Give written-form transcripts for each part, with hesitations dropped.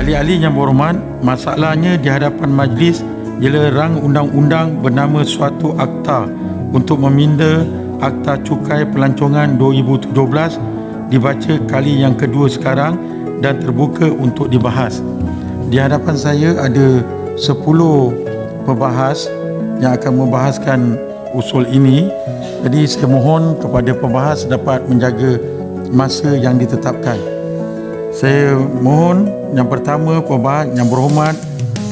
Ahli-ahli yang berhormat, masalahnya di hadapan majlis ialah rang undang-undang bernama suatu akta untuk meminda Akta Cukai Pelancongan 2017 dibaca kali yang kedua sekarang dan terbuka untuk dibahas. Di hadapan saya ada 10 pembahas yang akan membahaskan usul ini. Jadi saya mohon kepada pembahas dapat menjaga masa yang ditetapkan. Saya mohon yang pertama pembahas yang berhormat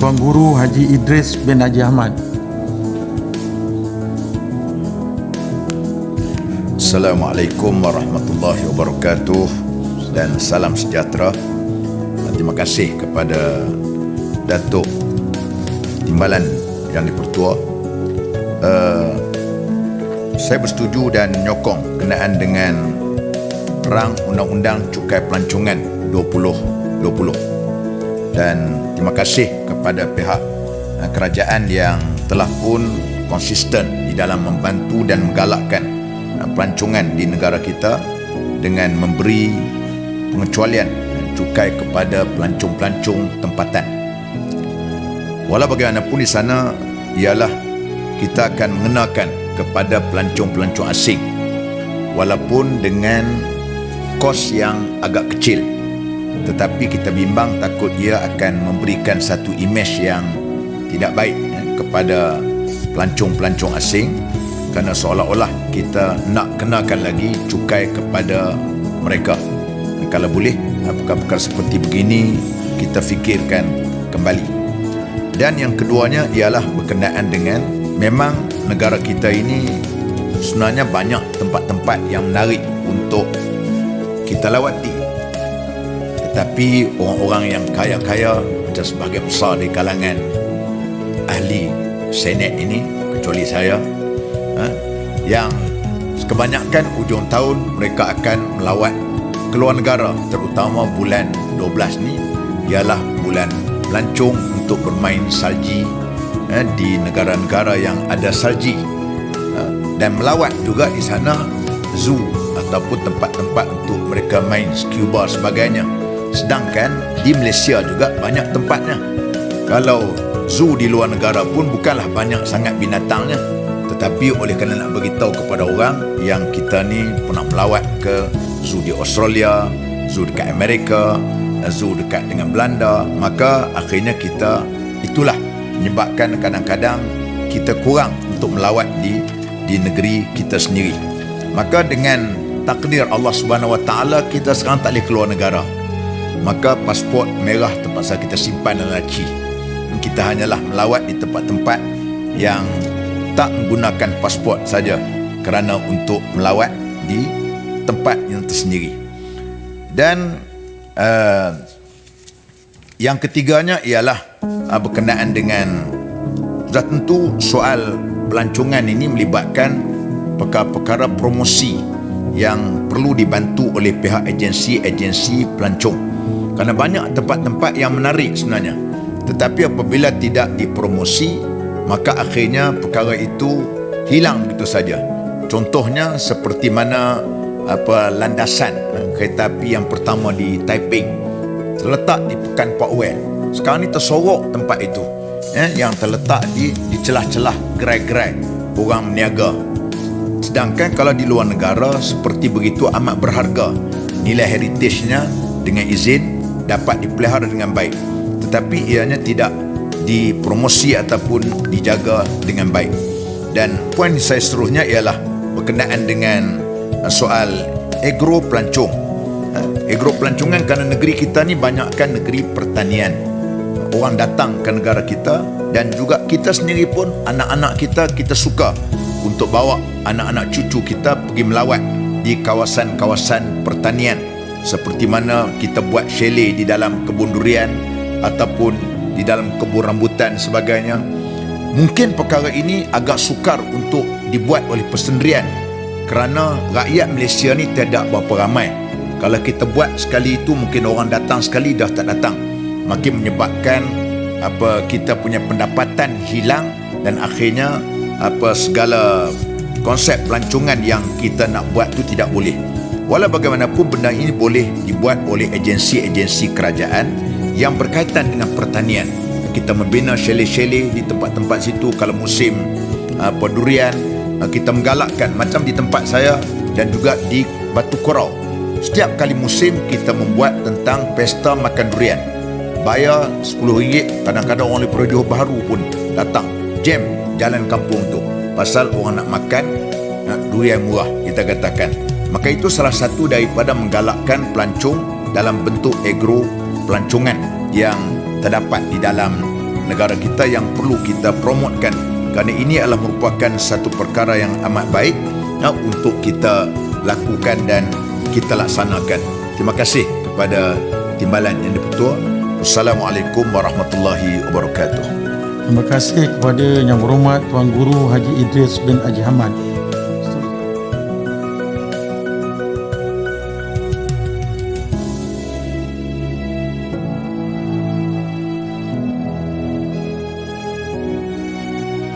Tuan Guru Haji Idris bin Haji Ahmad. Assalamualaikum warahmatullahi wabarakatuh dan salam sejahtera. Terima kasih kepada Datuk Timbalan Yang Dipertua. Saya bersetuju dan menyokong kenaan dengan rang Undang-Undang Cukai Pelancongan 2020 dan terima kasih kepada pihak kerajaan yang telah pun konsisten di dalam membantu dan menggalakkan pelancongan di negara kita dengan memberi pengecualian cukai kepada pelancong-pelancong tempatan. Walau bagaimanapun di sana ialah kita akan mengenakan kepada pelancong-pelancong asing walaupun dengan kos yang agak kecil, tetapi kita bimbang takut ia akan memberikan satu imej yang tidak baik kepada pelancong-pelancong asing, kerana seolah-olah kita nak kenakan lagi cukai kepada mereka. Kalau boleh perkara-perkara seperti begini kita fikirkan kembali. Dan yang keduanya ialah berkenaan dengan memang negara kita ini sebenarnya banyak tempat-tempat yang menarik untuk kita lawati, tetapi orang-orang yang kaya-kaya macam sebahagian besar di kalangan ahli Senet ini, kecuali saya, yang kebanyakan ujung tahun mereka akan melawat keluar negara, terutama bulan 12 ni ialah bulan pelancong untuk bermain salji di negara-negara yang ada salji, dan melawat juga di sana zoo ataupun tempat-tempat untuk mereka main scuba sebagainya. Sedangkan di Malaysia juga banyak tempatnya. Kalau zoo di luar negara pun bukanlah banyak sangat binatangnya, tetapi oleh kerana nak beritahu kepada orang yang kita ni pernah melawat ke zoo di Australia, zoo dekat Amerika, zoo dekat dengan Belanda, maka akhirnya kita itulah menyebabkan kadang-kadang kita kurang untuk melawat di negeri kita sendiri. Maka dengan takdir Allah Subhanahu Wa Taala kita sekarang tak boleh keluar negara, maka pasport merah terpaksa kita simpan dalam laci. Kita hanyalah melawat di tempat-tempat yang tak menggunakan pasport saja kerana untuk melawat di tempat yang tersendiri. Dan yang ketiganya ialah berkenaan dengan, sudah tentu soal pelancongan ini melibatkan perkara-perkara promosi yang perlu dibantu oleh pihak agensi-agensi pelancong, kerana banyak tempat-tempat yang menarik sebenarnya, tetapi apabila tidak dipromosi maka akhirnya perkara itu hilang begitu saja. Contohnya seperti mana landasan kereta api yang pertama di Taiping terletak di Pekan Port Well. Sekarang ni tersorok tempat itu, yang terletak di celah-celah gerai-gerai orang meniaga. Sedangkan kalau di luar negara seperti begitu amat berharga, nilai heritage-nya dengan izin dapat dipelihara dengan baik, tetapi ianya tidak dipromosi ataupun dijaga dengan baik. Dan poin saya seterusnya ialah berkenaan dengan soal agro pelancong. Agro pelancongan, kerana negeri kita ni banyakkan negeri pertanian. Orang datang ke negara kita dan juga kita sendiri pun, anak-anak kita suka untuk bawa anak-anak cucu kita pergi melawat di kawasan-kawasan pertanian, seperti mana kita buat chalet di dalam kebun durian ataupun di dalam kebun rambutan sebagainya. Mungkin perkara ini agak sukar untuk dibuat oleh persendirian kerana rakyat Malaysia ni tidak berapa ramai. Kalau kita buat sekali itu, mungkin orang datang sekali dah tak datang, makin menyebabkan kita punya pendapatan hilang, dan akhirnya segala konsep pelancongan yang kita nak buat tu tidak boleh. Walau bagaimanapun benda ini boleh dibuat oleh agensi-agensi kerajaan yang berkaitan dengan pertanian. Kita membina chalet-chalet di tempat-tempat situ kalau musim durian. Kita menggalakkan macam di tempat saya dan juga di Batu Korau. Setiap kali musim kita membuat tentang pesta makan durian. Bayar RM10, kadang-kadang orang daripada Johor Bahru pun datang jam jalan kampung tu pasal orang nak makan durian murah, kita katakan. Maka itu salah satu daripada menggalakkan pelancong dalam bentuk agro pelancongan yang terdapat di dalam negara kita yang perlu kita promotkan, kerana ini adalah merupakan satu perkara yang amat baik untuk kita lakukan dan kita laksanakan. Terima kasih kepada Timbalan Yang di-Pertua. Wassalamualaikum warahmatullahi wabarakatuh. Terima kasih kepada Yang Berhormat Tuan Guru Haji Idris bin Haji Hamad